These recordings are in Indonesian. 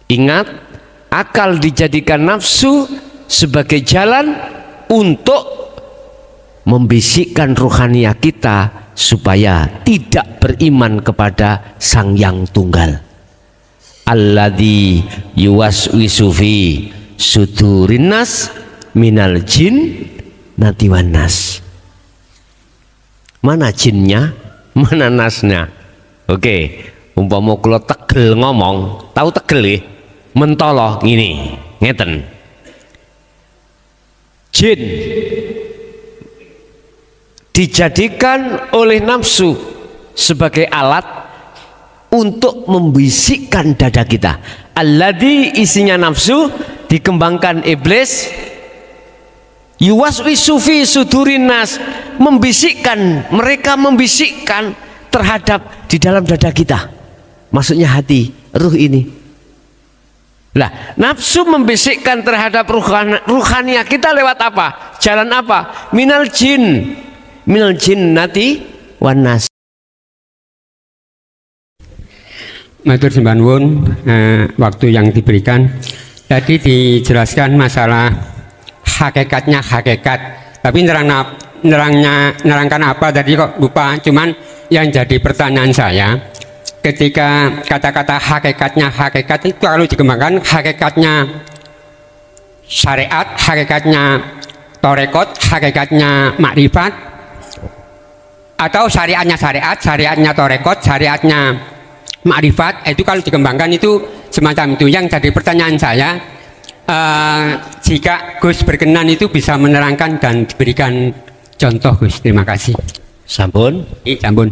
Ingat, akal dijadikan nafsu sebagai jalan untuk membisikkan ruhaniah kita supaya tidak beriman kepada Sang Yang Tunggal. Alladzi yuwaswisu fi sudurin nas minal jin nati wan nas. Mana jinnya, mana nasnya? Oke, umpama kula tegel ngomong, tahu tegel nggih? Mentolo ngene, ngeten. Jin dijadikan oleh nafsu sebagai alat untuk membisikkan dada kita. Alladzi isinya nafsu dikembangkan iblis, yuwaswisu fi sudurin nas, membisikkan, mereka membisikkan terhadap di dalam dada kita, maksudnya hati, ruh ini. Nah, nafsu membisikkan terhadap ruhaniah kita lewat apa? Jalan apa? Minal jinnati wan nas. Matur sembah nuwun, waktu yang diberikan tadi dijelaskan masalah hakikatnya hakikat, tapi nerangkan apa tadi kok lupa. Cuman yang jadi pertanyaan saya, ketika kata-kata hakikatnya hakikat itu kalau dikembangkan hakikatnya syariat, hakikatnya torekot, hakikatnya makrifat, atau syariatnya syariat, syariatnya torekot, syariatnya makrifat, itu kalau dikembangkan itu semacam itu. Yang jadi pertanyaan saya, jika Gus berkenan itu bisa menerangkan dan diberikan contoh, Gus. Terima kasih. Sampun? Sampun.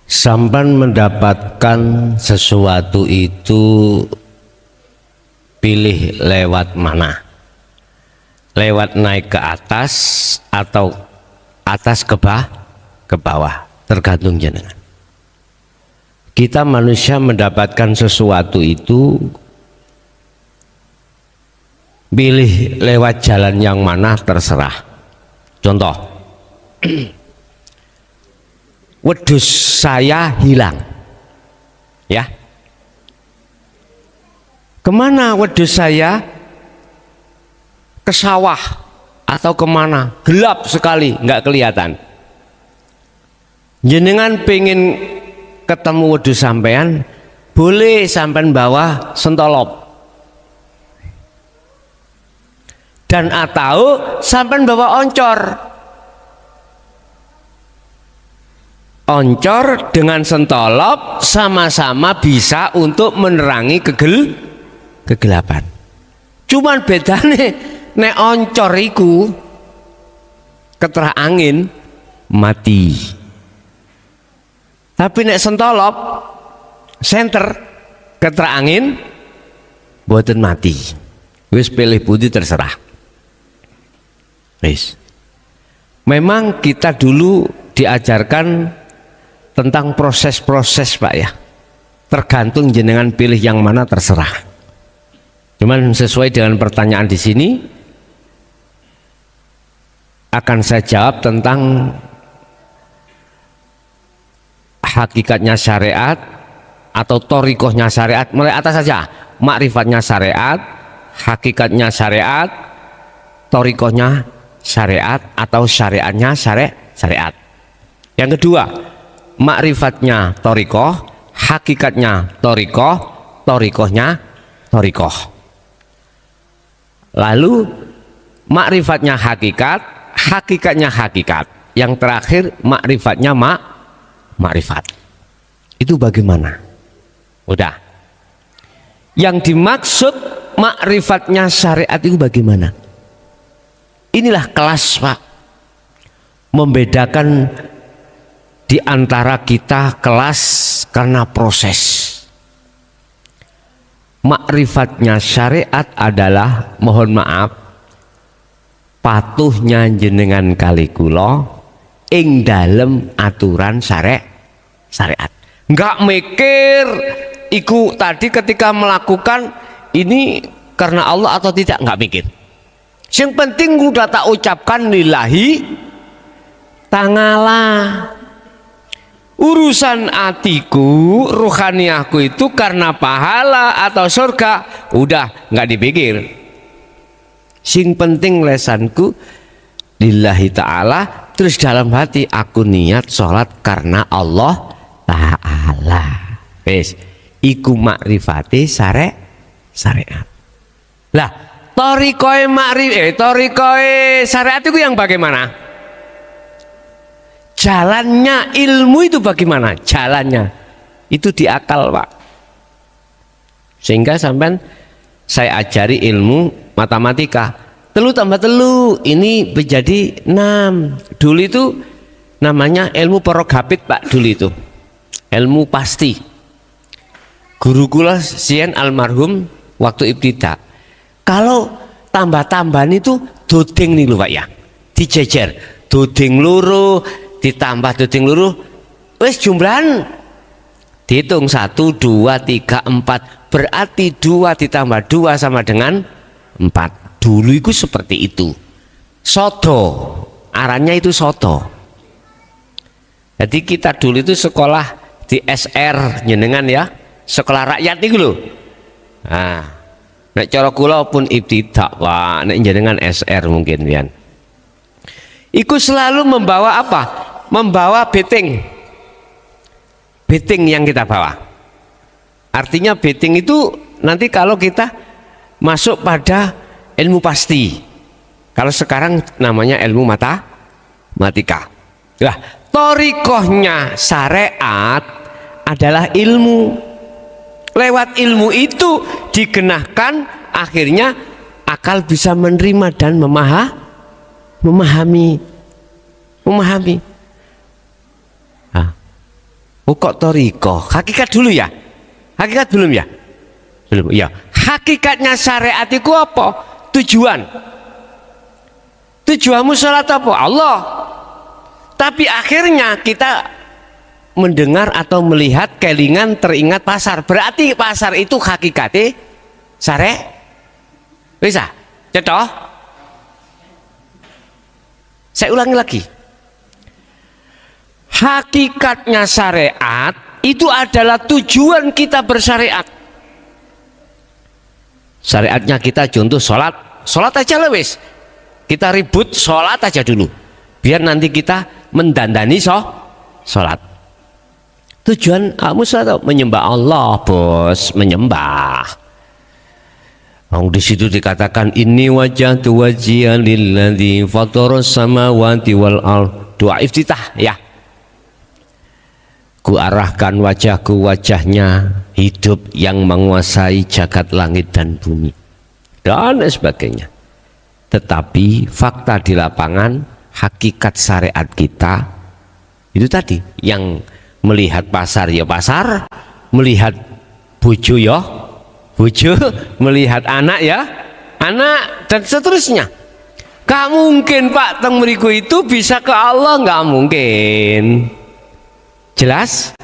Sampan mendapatkan sesuatu itu pilih lewat mana? Lewat naik ke atas atau atas ke bawah, tergantung jenengan. Kita manusia mendapatkan sesuatu itu pilih lewat jalan yang mana terserah. Contoh, wedhus saya hilang, ya. Kemana wedhus saya? Ke sawah atau kemana? Gelap sekali, nggak kelihatan. Jenengan pengen ketemu wedhus sampean, boleh sampean bawa sentolop, dan atau sampean bawa oncor. Oncor dengan sentolop sama-sama bisa untuk menerangi kegelapan. Cuman bedane nek oncor iku keterah angin mati, tapi nek sentolop senter keterah angin boten mati. Wis pilih budi terserah. Wis. Memang kita dulu diajarkan tentang proses-proses, Pak, ya. Tergantung jenengan pilih yang mana terserah. Cuman sesuai dengan pertanyaan di sini akan saya jawab tentang hakikatnya syariat atau torikohnya syariat, mulai atas saja. Makrifatnya syariat, hakikatnya syariat, torikohnya syariat atau syariatnya syariat. Yang kedua, makrifatnya torikoh, hakikatnya torikoh, torikohnya torikoh. Lalu makrifatnya hakikat, hakikatnya hakikat. Yang terakhir makrifatnya makrifat. Itu bagaimana? Udah. Yang dimaksud makrifatnya syariat itu bagaimana? Inilah kelas, Pak, membedakan di antara kita kelas karena proses. Makrifatnya syariat adalah, mohon maaf, patuhnya jenengan kali kula ing dalem aturan syariat. Enggak mikir iku tadi ketika melakukan ini karena Allah atau tidak, enggak mikir. Yang penting udah tak ucapkan lillahi ta'ala. Urusan atiku, ruhaniahku itu karena pahala atau surga, udah nggak dipikir. Sing penting lesanku lillahi ta'ala, terus dalam hati aku niat sholat karena Allah ta'ala. Wes, iku makrifati syariat. Lah, torikoe syariat itu yang bagaimana? Jalannya ilmu itu bagaimana? Jalannya itu di akal, Pak. Sehingga sampai saya ajari ilmu matematika. Telu tambah telu ini menjadi 6. Dulu itu namanya ilmu porogapit, Pak. Dulu itu ilmu pasti. Guru kula sien almarhum waktu ibtida. Kalau tambah-tambahan itu doding nih lho, Pak ya. Dijejer. Doding loro ditambah doding loro wis jumlahan dihitung 1, 2, 3, 4, berarti 2 ditambah 2 sama dengan 4. Dulu itu seperti itu, sodo arannya itu sodo. Jadi kita dulu itu sekolah di SR jenengan ya, sekolah rakyat itu loh. Nah, nek cara kula pun ibtidak, Pak, nek jenengan SR mungkin pian. Iku selalu membawa apa? Membawa betting yang kita bawa. Artinya betting itu nanti kalau kita masuk pada ilmu pasti. Kalau sekarang namanya ilmu matematika. Nah, torikohnya syariat adalah ilmu. Lewat ilmu itu digenahkan, akhirnya akal bisa menerima dan memahami. Nah, kok toriko? Hakikat dulu ya? Hakikat belum ya? Belum ya. Hakikatnya syariat itu apa? Tujuanmu sholat apa? Allah. Tapi akhirnya kita mendengar atau melihat kelingan teringat pasar. Berarti pasar itu hakikatnya syariat. Bisa? Cetok? Saya ulangi lagi. Hakikatnya syariat itu adalah tujuan kita bersyariat. Syariatnya kita contoh sholat aja lah wis. Kita ribut sholat aja dulu. Biar nanti kita mendandani sholat. Tujuan kamu sholat menyembah Allah, bos, menyembah. Di situ dikatakan ini wajah tu wajian lilladzi fataras samawati wal ard. Doa iftitah ya. Ku arahkan wajahku wajahnya hidup yang menguasai jagat langit dan bumi dan sebagainya. Tetapi fakta di lapangan, hakikat syariat kita itu tadi, yang melihat pasar ya pasar, melihat bojo ya bojo, melihat anak ya anak, dan seterusnya. Gak mungkin Pak teng mriku itu bisa ke Allah, nggak mungkin. Jelas?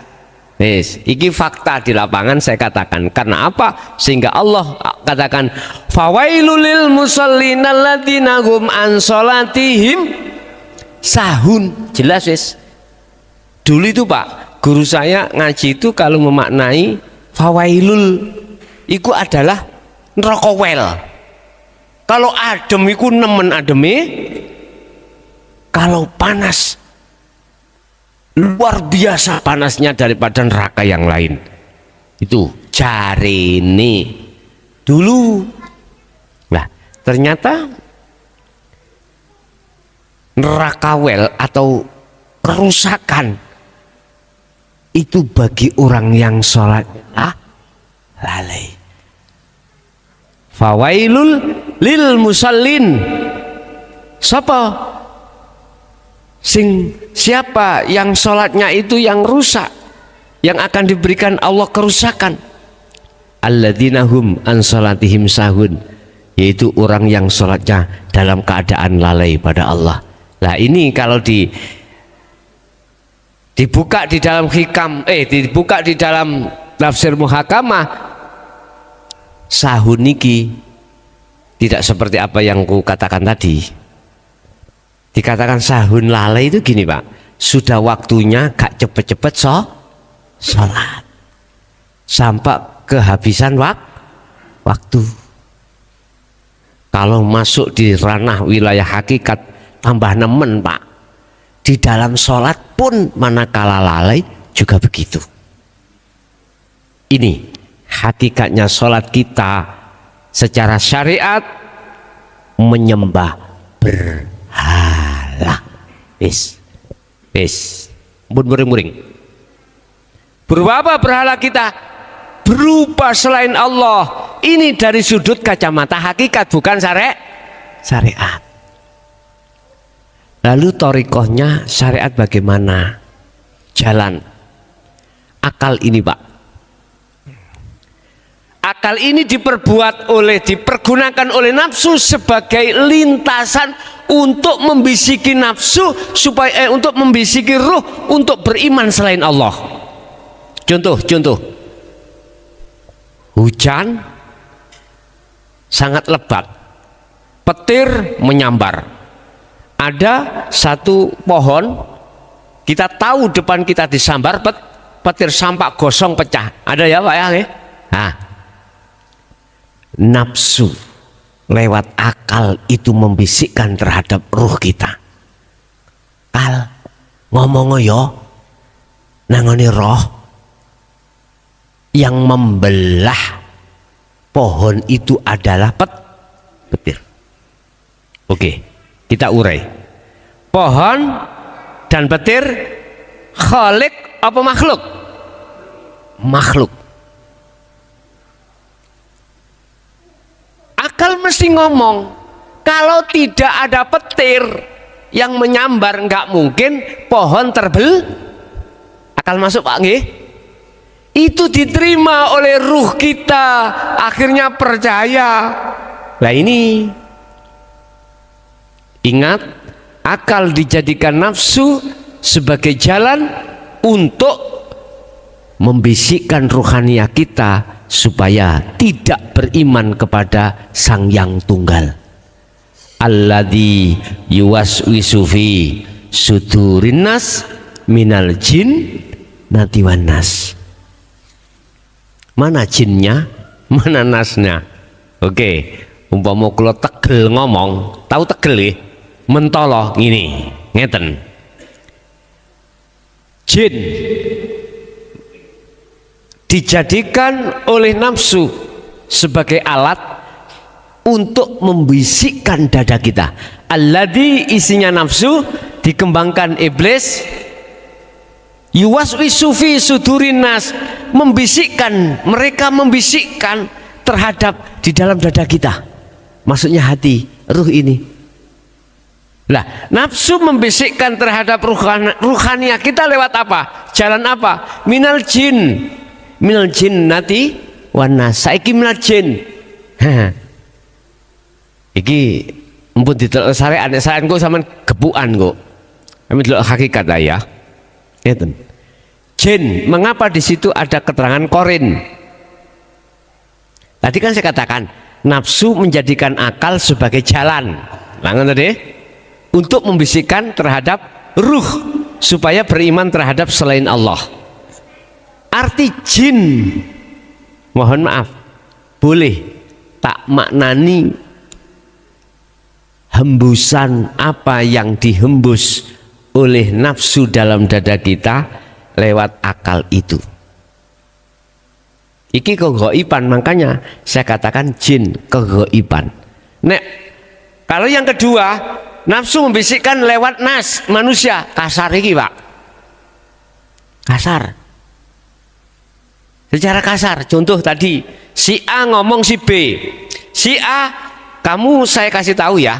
Yes, iki fakta di lapangan saya katakan. Karena apa? Sehingga Allah katakan fawailul lil musallin alladzina hum an sholatihim sahun. Jelas wis. Dulu itu Pak, guru saya ngaji itu kalau memaknai fawailul iku adalah neraka wel. Kalau adem iku nemen ademe, kalau panas luar biasa panasnya daripada neraka yang lain. Itu jarene dulu. Nah, ternyata neraka wel atau kerusakan itu bagi orang yang sholat lalai. Fawailul lil musallin. Siapa yang sholatnya itu yang rusak, yang akan diberikan Allah kerusakan. Alladzina hum an sholatihim sahun, yaitu orang yang sholatnya dalam keadaan lalai pada Allah. Nah ini kalau dibuka di dalam dibuka di dalam tafsir muhakamah, sahun niki tidak seperti apa yang ku katakan tadi. Dikatakan sahun lalai itu gini Pak, sudah waktunya gak cepet-cepet sholat sampai kehabisan waktu. Kalau masuk di ranah wilayah hakikat tambah nemen Pak. Di dalam sholat pun manakala lalai juga begitu. Ini hakikatnya sholat kita secara syariat menyembah berhala. Muring-muring. Berupa apa berhala kita? Berupa selain Allah. Ini dari sudut kacamata hakikat, bukan syariat. Lalu thariqahnya syariat bagaimana? Jalan akal ini Pak. Akal ini dipergunakan oleh nafsu sebagai lintasan untuk membisiki nafsu supaya untuk membisiki ruh untuk beriman selain Allah. Contoh, hujan sangat lebat, petir menyambar. Ada satu pohon, kita tahu depan kita disambar petir, sampak gosong pecah. Ada ya Pak ya? Nah, nafsu lewat akal itu membisikkan terhadap ruh kita. Kal ngomong yo nangoni roh yang membelah pohon itu adalah petir. Oke, kita urai. Pohon dan petir khalik apa makhluk? Makhluk. Akal mesti ngomong, kalau tidak ada petir yang menyambar nggak mungkin pohon akal masuk Pak nggih? Itu diterima oleh ruh kita, akhirnya percaya. Nah ini ingat, akal dijadikan nafsu sebagai jalan untuk membisikkan ruhaniyah kita supaya tidak beriman kepada Sang Yang Tunggal. Alladzi yuwaswisu fi sudurin nas minal jin nati wan nas. Mana jinnya, mana nasnya? Oke, umpama kula tegel ngomong, tahu tegel ya? Mentolo ngene, ngeten. Jin dijadikan oleh nafsu sebagai alat untuk membisikkan dada kita. Alladzi isinya nafsu dikembangkan iblis, yuwaswisu fi sudurin nas, mereka membisikkan terhadap di dalam dada kita, maksudnya hati, ruh ini. Lah, nafsu membisikkan terhadap ruhaniyah kita lewat apa? Jalan apa? Minal jinnati wan nas. Saiki minal jin. Iki mumpun ditelok syariat, syariat kok sampean gebukan kok. Kami delok hakikat ya. Ngeten. Jin, mengapa di situ ada keterangan korin? Tadi kan saya katakan nafsu menjadikan akal sebagai jalan. Langan tadi untuk membisikkan terhadap ruh supaya beriman terhadap selain Allah. Arti jin, mohon maaf, boleh tak maknani hembusan apa yang dihembus oleh nafsu dalam dada kita lewat akal itu. Iki kegoiban, makanya saya katakan jin kegoiban. Nek kalau yang kedua, nafsu membisikkan lewat nas manusia, kasar iki Pak, kasar. Secara kasar, contoh tadi si A ngomong si B, si A, kamu saya kasih tahu ya,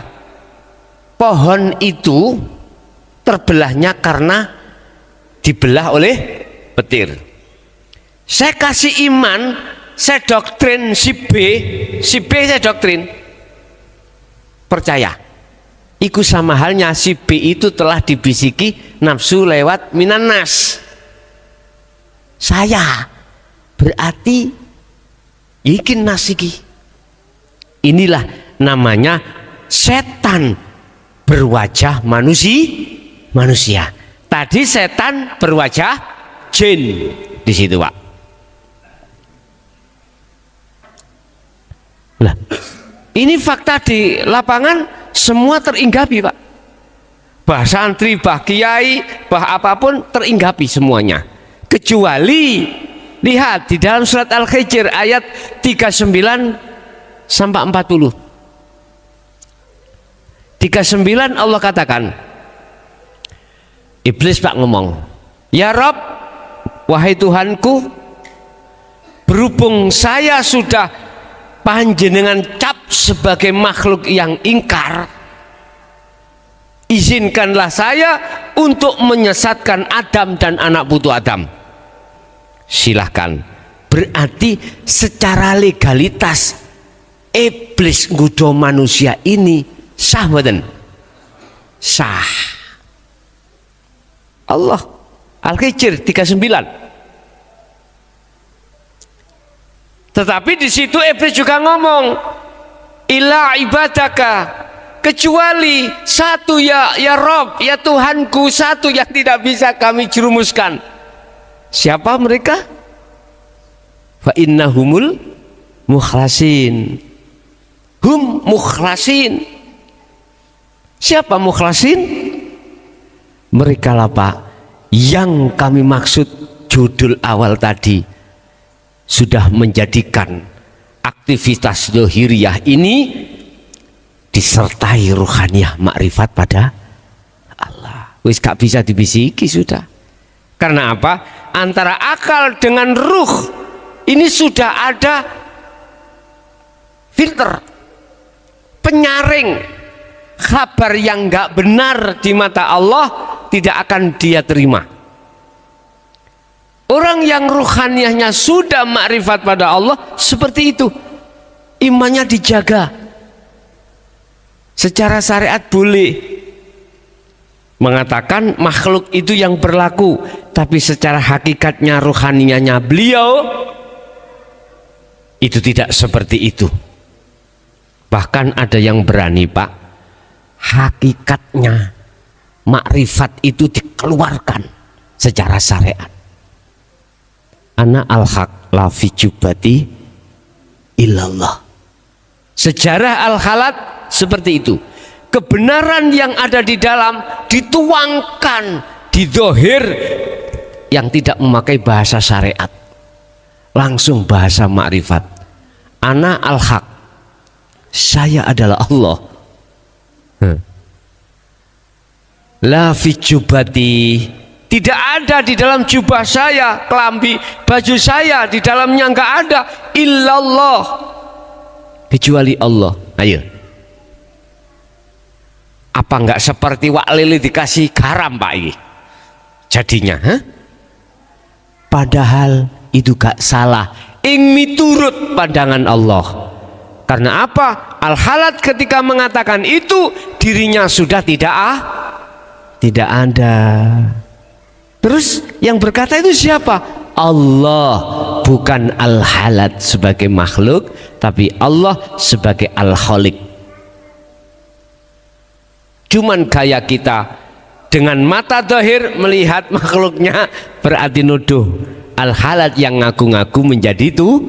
pohon itu terbelahnya karena dibelah oleh petir. Saya kasih iman, saya doktrin si B saya doktrin percaya. Iku sama halnya si B itu telah dibisiki nafsu lewat minan nas. Saya berarti ikin nasiki. Inilah namanya setan berwajah manusia. Tadi setan berwajah jin di situ, Pak. Lah, ini fakta di lapangan semua teringgapi, Pak. Bah santri, bah kiai, bah apapun teringgapi semuanya. Kecuali lihat di dalam surat Al-Hijr ayat 39 sampai 40. 39 Allah katakan, iblis Pak ngomong, ya Rob, wahai Tuhanku, berhubung saya sudah panjenengan cap sebagai makhluk yang ingkar, izinkanlah saya untuk menyesatkan Adam dan anak putu Adam. Silahkan. Berarti secara legalitas iblis nggoda manusia ini sah mboten? Sah. Allah Al-Hijr 39. Tetapi di situ iblis juga ngomong, illa ibadaka, kecuali satu ya Rob, ya Tuhanku, satu yang tidak bisa kami jerumuskan. Siapa mereka? Fa innahumul mukhlasin. Hum mukhlasin. Siapa mukhlasin? Mereka lah Pak yang kami maksud judul awal tadi, sudah menjadikan aktivitas dohiriyah ini disertai ruhaniyah makrifat pada Allah. Wis gak bisa dibisiki sudah. Karena apa? Antara akal dengan ruh ini sudah ada filter, penyaring. Kabar yang gak benar di mata Allah tidak akan dia terima. Orang yang ruhaniyahnya sudah makrifat pada Allah seperti itu, imannya dijaga. Secara syariat boleh mengatakan makhluk itu yang berlaku, tapi secara hakikatnya ruhaniyahnya beliau itu tidak seperti itu. Bahkan ada yang berani Pak, hakikatnya makrifat itu dikeluarkan secara syariat. Ana al-haq la fi jubati illallah. Sejarah al-halat seperti itu. Kebenaran yang ada di dalam dituangkan di dohir yang tidak memakai bahasa syariat, langsung bahasa makrifat. Ana al-haq, saya adalah Allah. La fi jubati, tidak ada di dalam jubah saya, kelambi baju saya di dalamnya enggak ada illallah, kecuali Allah. Ayo, apa enggak seperti wak lili dikasih garam Pak ini jadinya? Padahal itu gak salah, ing miturut pandangan Allah. Karena apa? Al-halat ketika mengatakan itu, dirinya sudah tidak ada. Terus yang berkata itu siapa? Allah, bukan al-halat sebagai makhluk, tapi Allah sebagai al-khaliq. Cuman gaya kita dengan mata zahir melihat makhluknya berarti nuduh al-halat yang ngaku-ngaku menjadi itu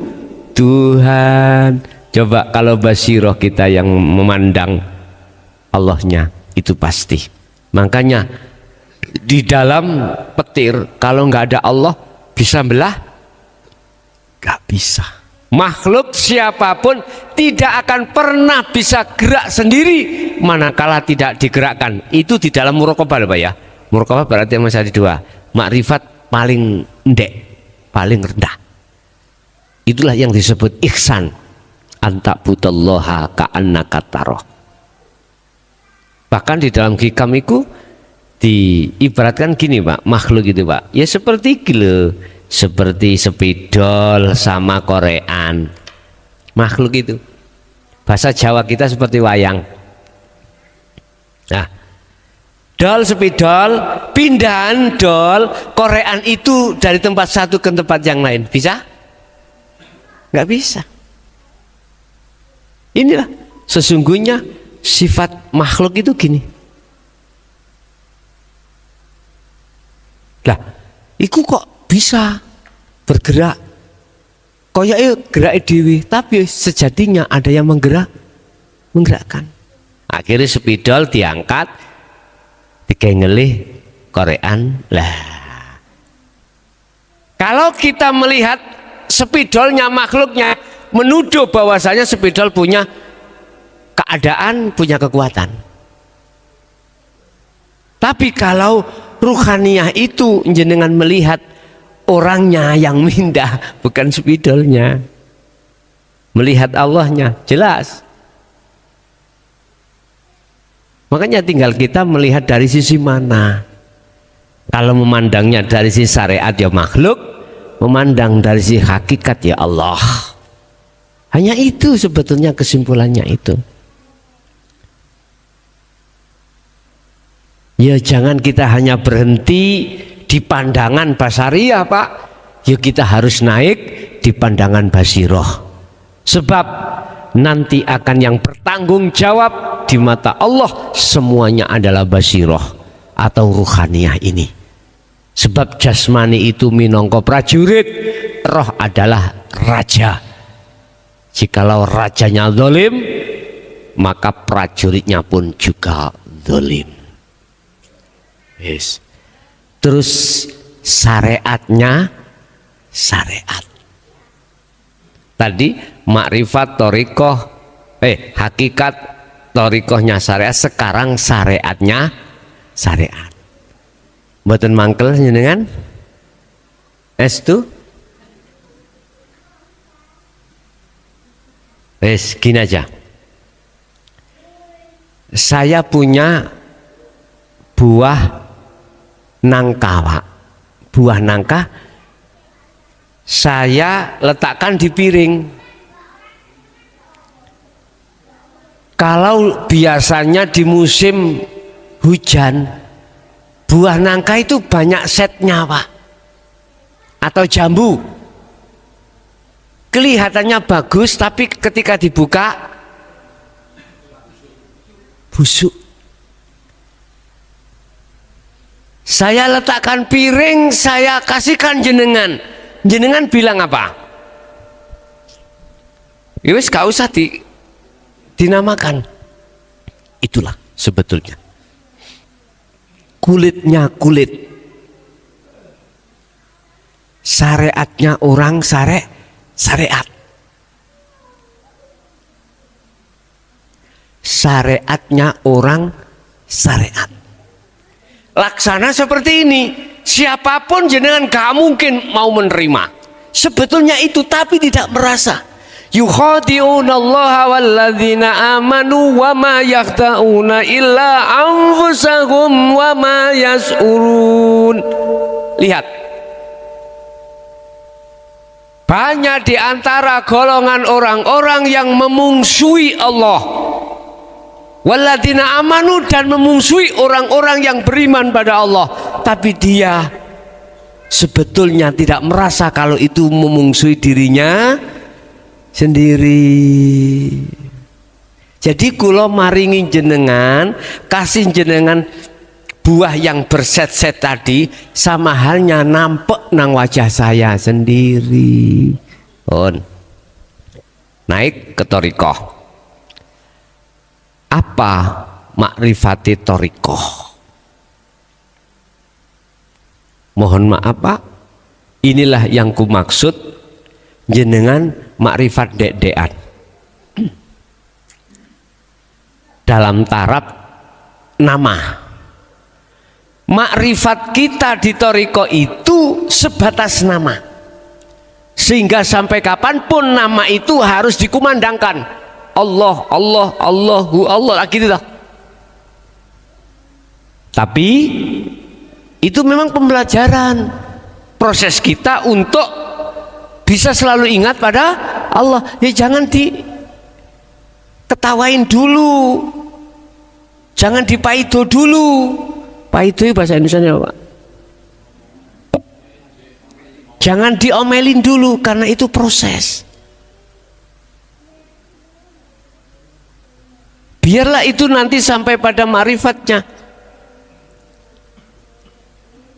Tuhan. Coba kalau basiroh kita yang memandang Allahnya, itu pasti. Makanya di dalam petir kalau nggak ada Allah bisa belah? Nggak bisa. Makhluk siapapun tidak akan pernah bisa gerak sendiri manakala tidak digerakkan. Itu di dalam muraqabah Pak ya. Muraqabah berarti yang masih ada dua. Makrifat paling ndek, paling rendah. Itulah yang disebut ihsan. Antakbutallaha ka'annaka taroh. Bahkan di dalam hikam itu diibaratkan gini Pak, makhluk itu Pak, ya seperti gila, seperti spidol sama korean. Makhluk itu bahasa Jawa kita seperti wayang. Nah, dol spidol, pindahan dol korean itu dari tempat satu ke tempat yang lain, bisa? Nggak bisa. Inilah sesungguhnya sifat makhluk itu gini. Lah, iku kok bisa bergerak? Koyoke gerak dewi, tapi sejatinya ada yang menggerakkan. Akhirnya spidol diangkat, dikengelih korean. Lah, kalau kita melihat spidolnya, makhluknya, menuduh bahwasanya spidol punya keadaan, punya kekuatan. Tapi kalau ruhaniyah itu jenengan melihat orangnya yang mindah, bukan spidolnya. Melihat Allahnya, jelas. Makanya tinggal kita melihat dari sisi mana. Kalau memandangnya dari sisi syariat ya makhluk, memandang dari sisi hakikat ya Allah. Hanya itu sebetulnya kesimpulannya itu. Ya jangan kita hanya berhenti di pandangan basariyah Pak. Ya kita harus naik di pandangan basiroh. Sebab nanti akan yang bertanggung jawab di mata Allah semuanya adalah basiroh atau ruhaniyah ini. Sebab jasmani itu minangka prajurit, roh adalah raja. Jikalau rajanya zalim, maka prajuritnya pun juga zalim. Yes. Terus syariatnya syariat. Tadi makrifat torikoh, hakikat torikohnya syariat, sekarang syariatnya syariat. Mboten mangkel jenengan? Estu? Gini aja. Saya punya buah nangka, Pak. Buah nangka saya letakkan di piring. Kalau biasanya di musim hujan, buah nangka itu banyak setnya, Pak, atau jambu. Kelihatannya bagus, tapi ketika dibuka busuk. Saya letakkan piring, saya kasihkan jenengan. Jenengan bilang apa? Yowes gak usah dinamakan. Itulah sebetulnya. Kulitnya kulit. Syariatnya orang syariat. Syariatnya orang syariat. Laksana seperti ini, siapapun jenengan gak mungkin mau menerima. Sebetulnya itu, tapi tidak merasa. Yukhadi'unallaha walladzina amanu wa ma yakhta'una illa anfusahum wa ma yas'urun. Lihat, banyak di antara golongan orang-orang yang memungsui Allah, walladzina amanu, dan memungsui orang-orang yang beriman pada Allah, tapi dia sebetulnya tidak merasa kalau itu memungsui dirinya sendiri. Jadi kula maringi jenengan, kasih jenengan buah yang berset-set tadi, sama halnya nampek nang wajah saya sendiri. Naik ke thariqah. Apa makrifati thariqah? Mohon maaf Pak, inilah yang ku maksud jenengan makrifat dek-dekan dalam taraf nama. Makrifat kita di thariqah itu sebatas nama, sehingga sampai kapanpun nama itu harus dikumandangkan. Allah, Allah, Allahu, Allah, gitu lah. Tapi itu memang pembelajaran, proses kita untuk bisa selalu ingat pada Allah. Ya jangan diketawain dulu, jangan dipaido dulu. Paido bahasa Indonesia Pak. Jangan diomelin dulu, karena itu proses. Biarlah itu nanti sampai pada marifatnya.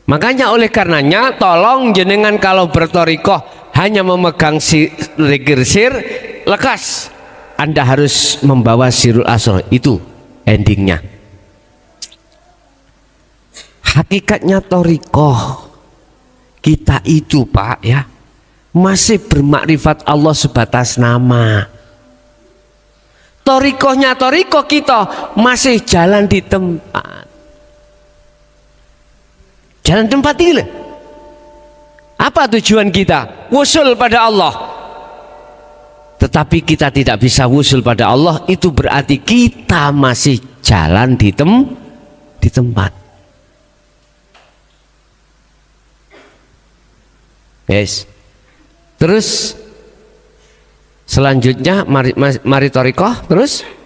Makanya oleh karenanya tolong jenengan kalau bertorikoh hanya memegang sir lekas, Anda harus membawa sirul asrar, itu endingnya. Hakikatnya torikoh kita itu Pak ya, masih bermakrifat Allah sebatas nama. Torikohnya torikoh kita masih jalan di tempat. Jalan tempat ini. Apa tujuan kita? Wusul pada Allah. Tetapi kita tidak bisa wusul pada Allah, itu berarti kita masih jalan di tempat. Yes. Terus selanjutnya mari torikoh terus.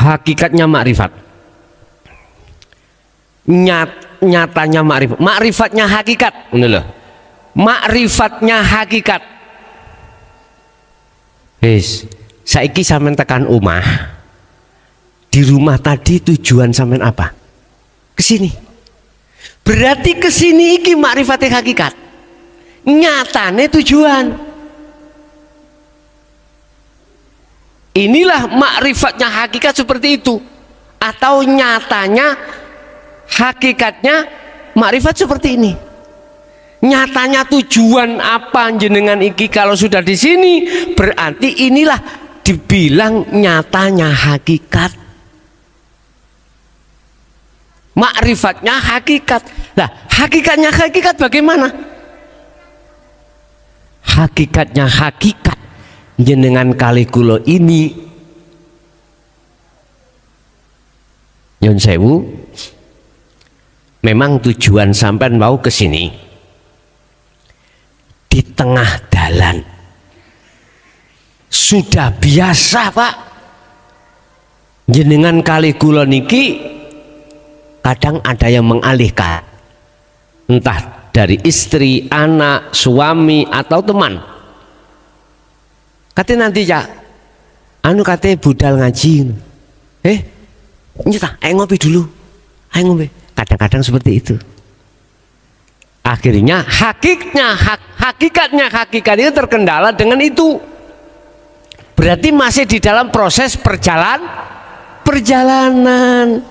Hakikatnya makrifat, nyatanya makrifat, makrifatnya hakikat, loh. Makrifatnya hakikat. Wis, saiki sampean tekan omah. Di rumah tadi tujuan sampean apa? Kesini. Berarti kesini iki makrifatnya hakikat. Nyatane tujuan. Inilah makrifatnya hakikat seperti itu, atau nyatanya hakikatnya makrifat seperti ini. Nyatanya tujuan apa jenengan iki kalau sudah di sini, berarti inilah dibilang nyatanya hakikat. Makrifatnya hakikat. Nah, hakikatnya hakikat bagaimana? Hakikatnya hakikat jenengan kali kulo ini nyun sewu, memang tujuan sampean mau ke sini di tengah dalan sudah biasa Pak, jenengan kali kulo niki kadang ada yang mengalihkan, entah dari istri, anak, suami atau teman. Katanya nanti ya, katanya budal ngaji. Nyata, ayo ngopi dulu, ayo ngopi. Kadang-kadang seperti itu. Akhirnya hakikatnya hakikat itu terkendala dengan itu. Berarti masih di dalam proses perjalanan.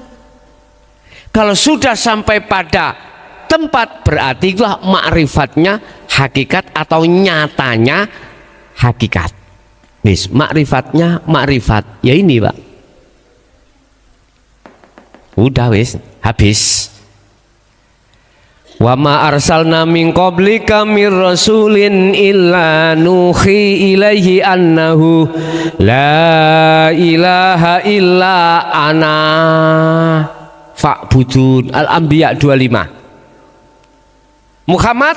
Kalau sudah sampai pada tempat, berarti itulah makrifatnya hakikat atau nyatanya hakikat. Wis, makrifatnya makrifat ya ini Pak, udah wis habis. Wa ma arsalna min qablika mir rasulin illa nuhi ilaihi annahu la ilaha illa ana fa'budun. Al-Anbiya 25. Muhammad,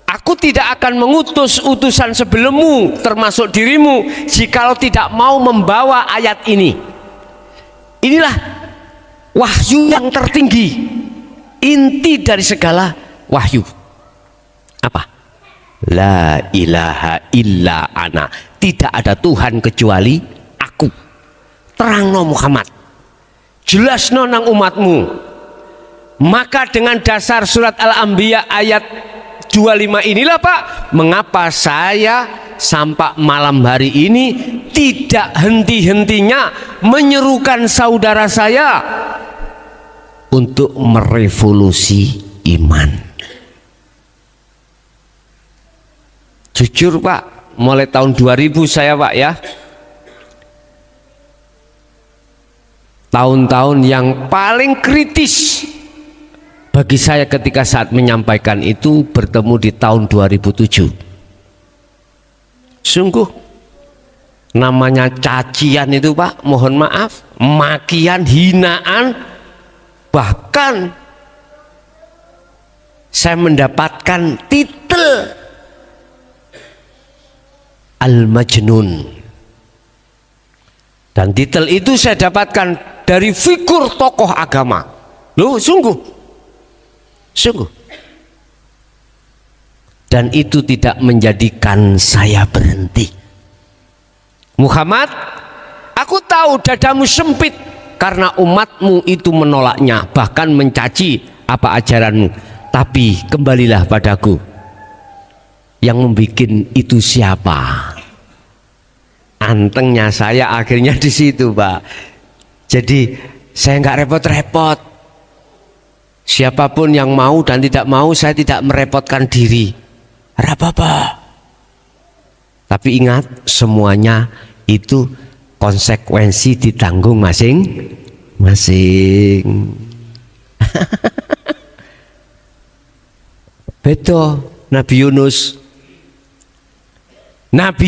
aku tidak akan mengutus utusan sebelummu termasuk dirimu jikalau tidak mau membawa ayat ini. Inilah wahyu yang tertinggi, inti dari segala wahyu. Apa? La ilaha illa ana, tidak ada Tuhan kecuali aku. Terangno Muhammad, jelasno nang umatmu. Maka dengan dasar surat Al-Anbiya ayat 25 inilah Pak, mengapa saya sampai malam hari ini tidak henti-hentinya menyerukan saudara saya untuk merevolusi iman. Jujur Pak, mulai tahun 2000 saya Pak ya, tahun-tahun yang paling kritis bagi saya ketika saat menyampaikan itu bertemu di tahun 2007. Sungguh namanya cacian itu Pak, mohon maaf, makian, hinaan, bahkan saya mendapatkan titel Al-Majnun, dan titel itu saya dapatkan dari figur tokoh agama. Loh, sungguh. Dan itu tidak menjadikan saya berhenti. Muhammad, Aku tahu dadamu sempit karena umatmu itu menolaknya, bahkan mencaci apa ajaranmu. Tapi kembalilah padaku. Yang membuat itu siapa? Antengnya saya akhirnya di situ, Pak. Jadi saya nggak repot-repot. Siapapun yang mau dan tidak mau, saya tidak merepotkan diri. Apa-apa. Tapi ingat, semuanya itu konsekuensi ditanggung masing-masing. Betul. Nabi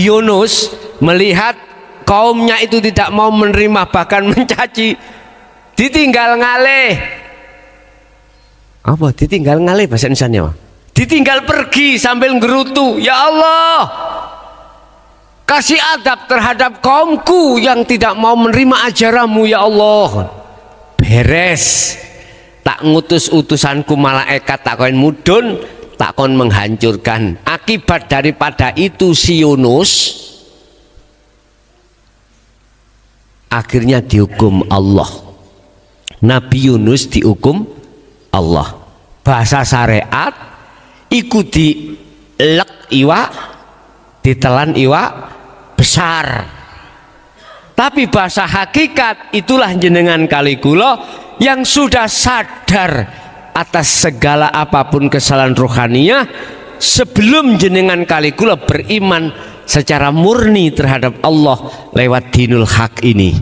Yunus melihat kaumnya itu tidak mau menerima, bahkan mencaci, ditinggal ngalih. Apa? Ditinggal ngalih bahasa Indonesia? Ditinggal pergi sambil ngerutu. Ya Allah, kasih adab terhadap kaumku yang tidak mau menerima ajaranmu ya Allah. Beres. Tak ngutus utusanku malaikat tak koin mudun, tak kon menghancurkan. Akibat daripada itu si Yunus akhirnya dihukum Allah. Nabi Yunus dihukum Allah. Bahasa syariat iku dilek iwak, ditelan iwak besar. Tapi bahasa hakikat itulah jenengan kali kula yang sudah sadar atas segala apapun kesalahan rohaniah sebelum jenengan kali kula beriman secara murni terhadap Allah lewat dinul haq ini.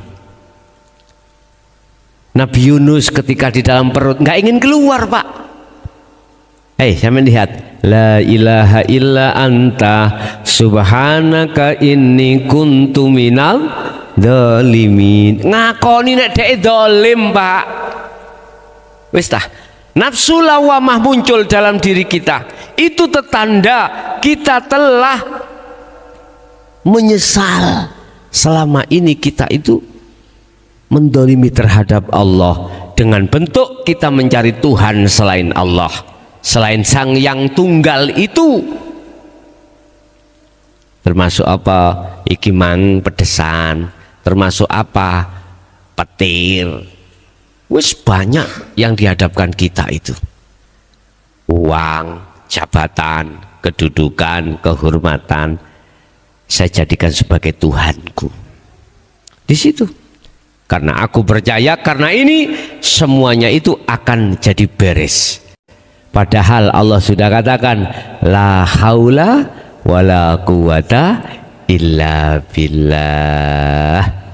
Nabi Yunus ketika di dalam perut nggak ingin keluar, Pak. Sampean lihat, la ilaha illa anta subhanaka inni kuntu minal dzalimin. Ngakoni nek dhek zalim, Pak. Wis tah, nafsu lawamah muncul dalam diri kita. Itu tetanda kita telah menyesal selama ini kita itu mendolimi terhadap Allah dengan bentuk kita mencari Tuhan selain Allah, selain Sang Yang Tunggal itu. Termasuk apa? Iki mang pedesan, termasuk apa? Petir. Wis banyak yang dihadapkan kita itu. Uang, jabatan, kedudukan, kehormatan, saya jadikan sebagai Tuhanku. Di situ. Karena aku percaya, karena ini semuanya itu akan jadi beres. Padahal Allah sudah katakan la haula wala quwata illa billah.